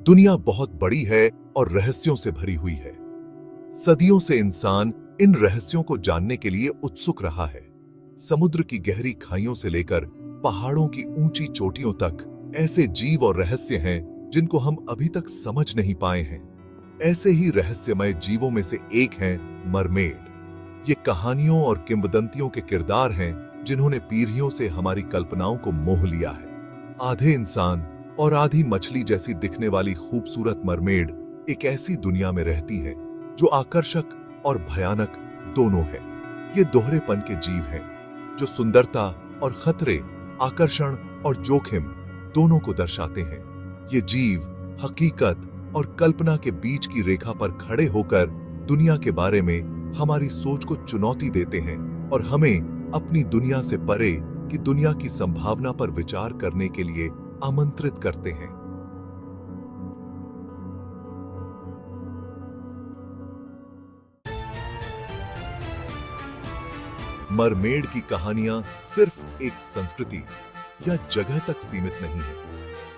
दुनिया बहुत बड़ी है और रहस्यों से भरी हुई है। सदियों से इंसान इन रहस्यों को जानने के लिए उत्सुक रहा है। समुद्र की गहरी खाइयों से लेकर पहाड़ों की ऊंची चोटियों तक ऐसे जीव और रहस्य हैं जिनको हम अभी तक समझ नहीं पाए हैं। ऐसे ही रहस्यमय जीवों में से एक हैं मरमेड। ये कहानियों और किंवदंतियों के किरदार हैं जिन्होंने पीढ़ियों से हमारी कल्पनाओं को मोह लिया है। आधे इंसान और आधी मछली जैसी दिखने वाली खूबसूरत मरमेड एक ऐसी दुनिया में रहती है जो आकर्षक और भयानक दोनों है। ये दोहरेपन के जीव हैं जो सुंदरता और खतरे, आकर्षण और जोखिम दोनों को दर्शाते हैं। ये जीव हकीकत और कल्पना के बीच की रेखा पर खड़े होकर दुनिया के बारे में हमारी सोच को चुनौती देते हैं और हमें अपनी दुनिया से परे की दुनिया की संभावना पर विचार करने के लिए आमंत्रित करते हैं। मरमेड की कहानियां सिर्फ एक संस्कृति या जगह तक सीमित नहीं है,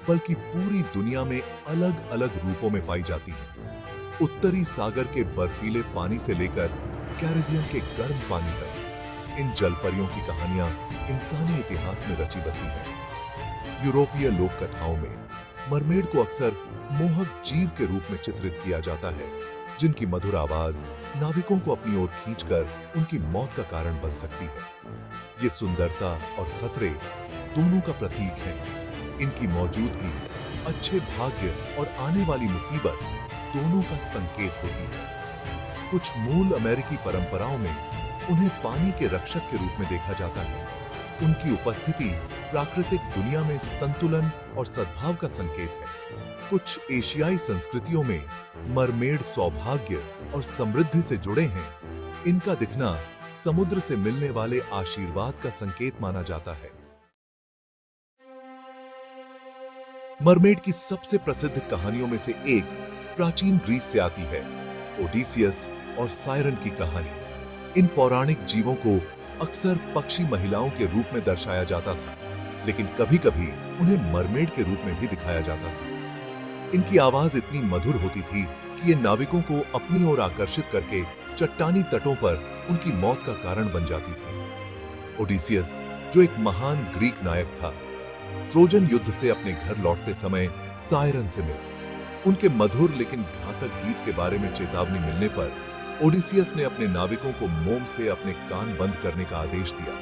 बल्कि पूरी दुनिया में अलग अलग रूपों में पाई जाती हैं। उत्तरी सागर के बर्फीले पानी से लेकर कैरिबियन के गर्म पानी तक इन जलपरियों की कहानियां इंसानी इतिहास में रची बसी हैं। यूरोपीय लोक कथाओं में मरमेड को अक्सर मोहक जीव के रूप में चित्रित किया जाता है, जिनकी मधुर आवाज नाविकों को अपनी ओर खींचकर उनकी मौत का कारण बन सकती है। ये सुंदरता और खतरे दोनों का प्रतीक है। इनकी मौजूदगी अच्छे भाग्य और आने वाली मुसीबत दोनों का संकेत होती है। कुछ मूल अमेरिकी परंपराओं में उन्हें पानी के रक्षक के रूप में देखा जाता है। उनकी उपस्थिति प्राकृतिक दुनिया में संतुलन और सद्भाव का संकेत है। कुछ एशियाई संस्कृतियों में मरमेड सौभाग्य और समृद्धि से जुड़े हैं। इनका दिखना समुद्र से मिलने वाले आशीर्वाद का संकेत माना जाता है। मरमेड की सबसे प्रसिद्ध कहानियों में से एक प्राचीन ग्रीस से आती है, ओडिसियस और सायरन की कहानी। इन पौराणिक जीवों को अक्सर पक्षी महिलाओं के रूप में दर्शाया जाता था, लेकिन कभी-कभी उन्हें मरमेड के रूप में भी दिखाया जाता था। इनकी आवाज इतनी मधुर होती थी कि ये नाविकों को अपनी ओर आकर्षित करके चट्टानी तटों पर उनकी मौत का कारण बन जाती थी। ओडिसियस, जो एक महान ग्रीक नायक था, ट्रोजन युद्ध से अपने घर लौटते समय सायरन से मिला। उनके मधुर लेकिन घातक गीत के बारे में चेतावनी मिलने पर ओडिसियस ने अपने नाविकों को मोम से अपने कान बंद करने का आदेश दिया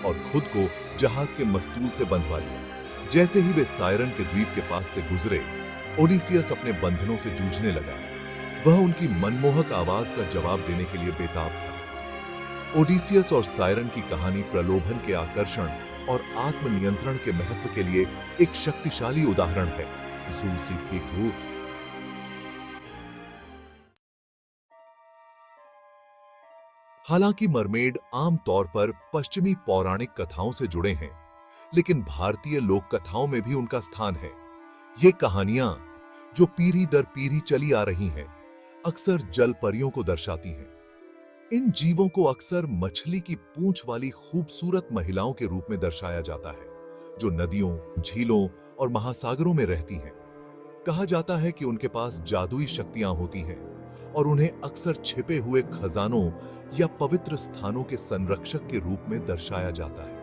और खुद को जहाज के मस्तूल से बंधवा लिया। जैसे ही वे सायरन के द्वीप के पास से गुजरे, ओडिसियस अपने बंधनों से जूझने लगा। वह उनकी मनमोहक आवाज का जवाब देने के लिए बेताब था। ओडिसियस और सायरन की कहानी प्रलोभन के आकर्षण और आत्मनियंत्रण के महत्व के लिए एक शक्तिशाली उदाहरण है। हालांकि मरमेड आमतौर पर पश्चिमी पौराणिक कथाओं से जुड़े हैं, लेकिन भारतीय लोक कथाओं में भी उनका स्थान है। ये कहानियां, जो पीढ़ी दर पीढ़ी चली आ रही हैं, अक्सर जल परियों को दर्शाती हैं। इन जीवों को अक्सर मछली की पूंछ वाली खूबसूरत महिलाओं के रूप में दर्शाया जाता है, जो नदियों, झीलों और महासागरों में रहती हैं। कहा जाता है कि उनके पास जादुई शक्तियां होती हैं और उन्हें अक्सर छिपे हुए खजानों या पवित्र स्थानों के संरक्षक के रूप में दर्शाया जाता है।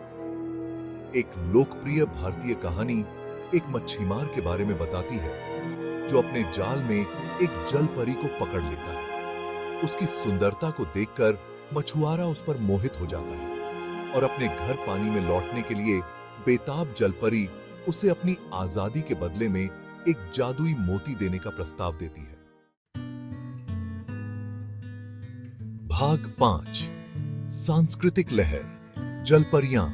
एक लोकप्रिय भारतीय कहानी एक मच्छीमार के बारे में बताती है, जो अपने जाल में एक जल परी को पकड़ लेता है। उसकी सुंदरता को देखकर मछुआरा उस पर मोहित हो जाता है और अपने घर पानी में लौटने के लिए बेताब जल परी उसे अपनी आजादी के बदले में एक जादुई मोती देने का प्रस्ताव देती है। भाग 5, सांस्कृतिक लहर, जलपरियां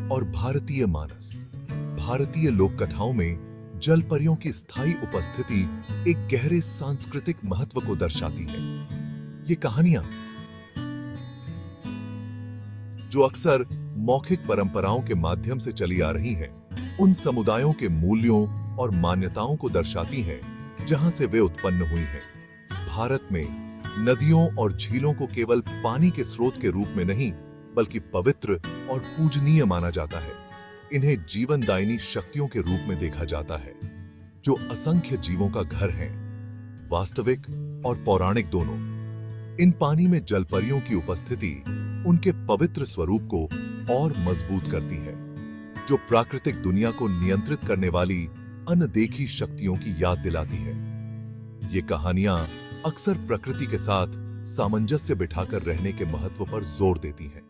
और भारतीय मानस। भारतीय लोक कथाओं में जलपरियों की स्थायी उपस्थिति एक गहरे सांस्कृतिक महत्व को दर्शाती है। ये कहानियां, जो अक्सर मौखिक परंपराओं के माध्यम से चली आ रही हैं, उन समुदायों के मूल्यों और मान्यताओं को दर्शाती हैं जहां से वे उत्पन्न हुई हैं। भारत में नदियों और झीलों को केवल पानी के स्रोत के रूप में नहीं, बल्कि पवित्र और पूजनीय माना जाता है। इन्हें जीवनदायिनी शक्तियों के रूप में देखा जाता है। जो असंख्य जीवों का घर हैं, वास्तविक और पौराणिक दोनों। इन पानी में जलपरियों की उपस्थिति उनके पवित्र स्वरूप को और मजबूत करती है, जो प्राकृतिक दुनिया को नियंत्रित करने वाली अनदेखी शक्तियों की याद दिलाती है। ये कहानियां अक्सर प्रकृति के साथ सामंजस्य बिठाकर रहने के महत्व पर जोर देती हैं।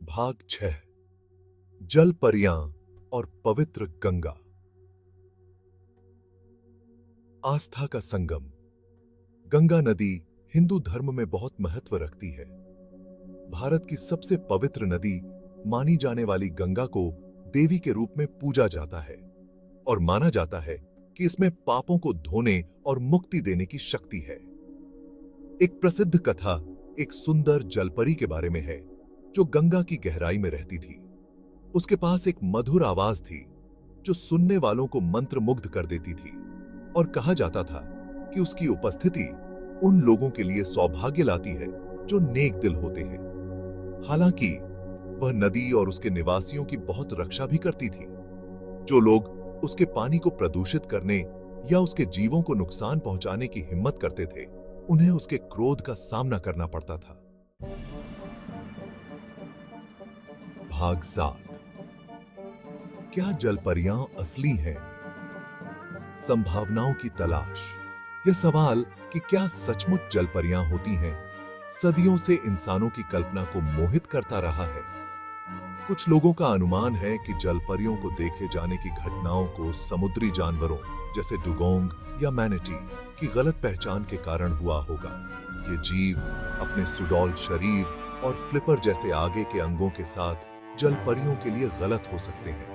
भाग 6, जल परियां और पवित्र गंगा। आस्था का संगम। गंगा नदी हिंदू धर्म में बहुत महत्व रखती है। भारत की सबसे पवित्र नदी मानी जाने वाली गंगा को देवी के रूप में पूजा जाता है और माना जाता है कि इसमें पापों को धोने और मुक्ति देने की शक्ति है। एक प्रसिद्ध कथा एक सुंदर जलपरी के बारे में है, जो गंगा की गहराई में रहती थी। उसके पास एक मधुर आवाज थी जो सुनने वालों को मंत्रमुग्ध कर देती थी, और कहा जाता था कि उसकी उपस्थिति उन लोगों के लिए सौभाग्य लाती है जो नेक दिल होते हैं। हालांकि वह नदी और उसके निवासियों की बहुत रक्षा भी करती थी। जो लोग उसके पानी को प्रदूषित करने या उसके जीवों को नुकसान पहुंचाने की हिम्मत करते थे, उन्हें उसके क्रोध का सामना करना पड़ता था। भाग 7, क्या जलपरियां असली हैं? संभावनाओं की तलाश। यह सवाल कि क्या सचमुच जलपरियां होती हैं, सदियों से इंसानों की कल्पना को मोहित करता रहा है। कुछ लोगों का अनुमान है कि जलपरियों को देखे जाने की घटनाओं को समुद्री जानवरों जैसे डुगोंग या मैनेटी की गलत पहचान के कारण हुआ होगा। ये जीव अपने सुडौल शरीर और फ्लिपर जैसे आगे के अंगों के साथ जलपरियों के लिए गलत हो सकते हैं,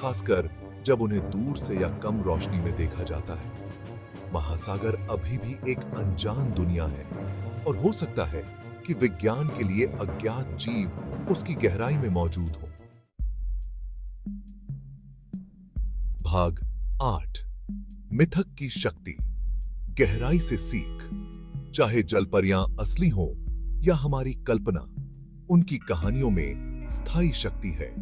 खासकर जब उन्हें दूर से या कम रोशनी में देखा जाता है। महासागर अभी भी एक अनजान दुनिया है और हो सकता है कि विज्ञान के लिए अज्ञात जीव उसकी गहराई में मौजूद हो। भाग 8, मिथक की शक्ति। गहराई से सीख। चाहे जलपरियां असली हो या हमारी कल्पना, उनकी कहानियों में स्थायी शक्ति है।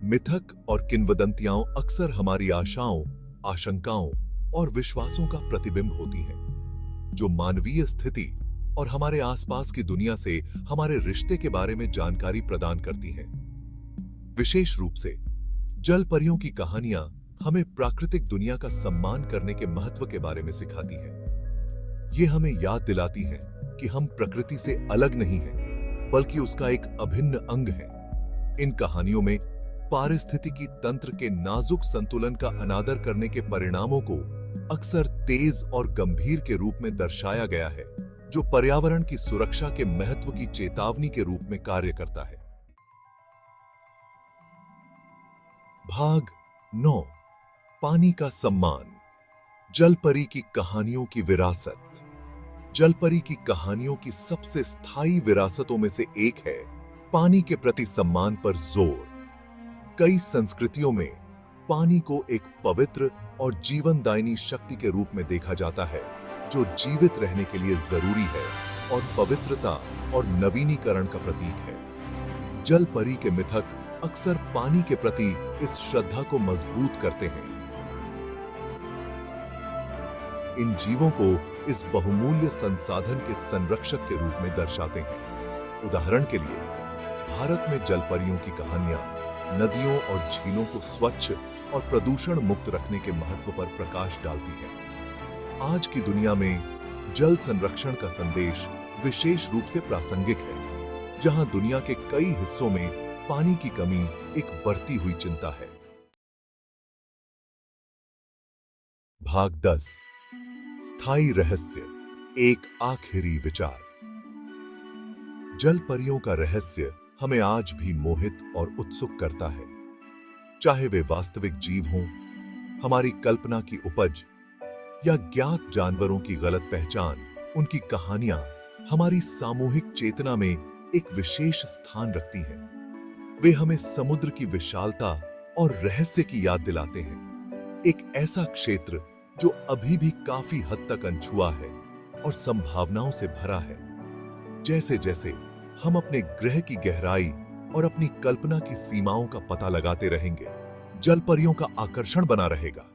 मिथक और किंवदंतियां अक्सर हमारी आशाओं, आशंकाओं और विश्वासों का प्रतिबिंब होती हैं, जो मानवीय स्थिति और हमारे आसपास की दुनिया से हमारे रिश्ते के बारे में जानकारी प्रदान करती हैं। विशेष रूप से जलपरियों की कहानियां हमें प्राकृतिक दुनिया का सम्मान करने के महत्व के बारे में सिखाती हैं। ये हमें याद दिलाती हैं कि हम प्रकृति से अलग नहीं हैं, बल्कि उसका एक अभिन्न अंग हैं। इन कहानियों में पारिस्थितिकी तंत्र के नाजुक संतुलन का अनादर करने के परिणामों को अक्सर तेज और गंभीर के रूप में दर्शाया गया है, जो पर्यावरण की सुरक्षा के महत्व की चेतावनी के रूप में कार्य करता है। भाग 9, पानी का सम्मान। जलपरी की कहानियों की विरासत। जलपरी की कहानियों की सबसे स्थायी विरासतों में से एक है पानी के प्रति सम्मान पर जोर। कई संस्कृतियों में पानी को एक पवित्र और जीवनदायिनी शक्ति के रूप में देखा जाता है, जो जीवित रहने के लिए जरूरी है और पवित्रता और नवीनीकरण का प्रतीक है। जलपरी के मिथक अक्सर पानी के प्रति इस श्रद्धा को मजबूत करते हैं। इन जीवों को इस बहुमूल्य संसाधन के संरक्षक के रूप में दर्शाते हैं। उदाहरण के लिए, भारत में जलपरियों की कहानियां नदियों और झीलों को स्वच्छ और प्रदूषण मुक्त रखने के महत्व पर प्रकाश डालती हैं। आज की दुनिया में जल संरक्षण का संदेश विशेष रूप से प्रासंगिक है, जहां दुनिया के कई हिस्सों में पानी की कमी एक बढ़ती हुई चिंता है। भाग 10, स्थायी रहस्य, एक आखिरी विचार। जलपरियों का रहस्य हमें आज भी मोहित और उत्सुक करता है। चाहे वे वास्तविक जीव हों, हमारी कल्पना की उपज या ज्ञात जानवरों की गलत पहचान, उनकी कहानियां हमारी सामूहिक चेतना में एक विशेष स्थान रखती हैं। वे हमें समुद्र की विशालता और रहस्य की याद दिलाते हैं, एक ऐसा क्षेत्र जो अभी भी काफी हद तक अनछुआ है और संभावनाओं से भरा है। जैसे जैसे हम अपने ग्रह की गहराई और अपनी कल्पना की सीमाओं का पता लगाते रहेंगे, जलपरियों का आकर्षण बना रहेगा।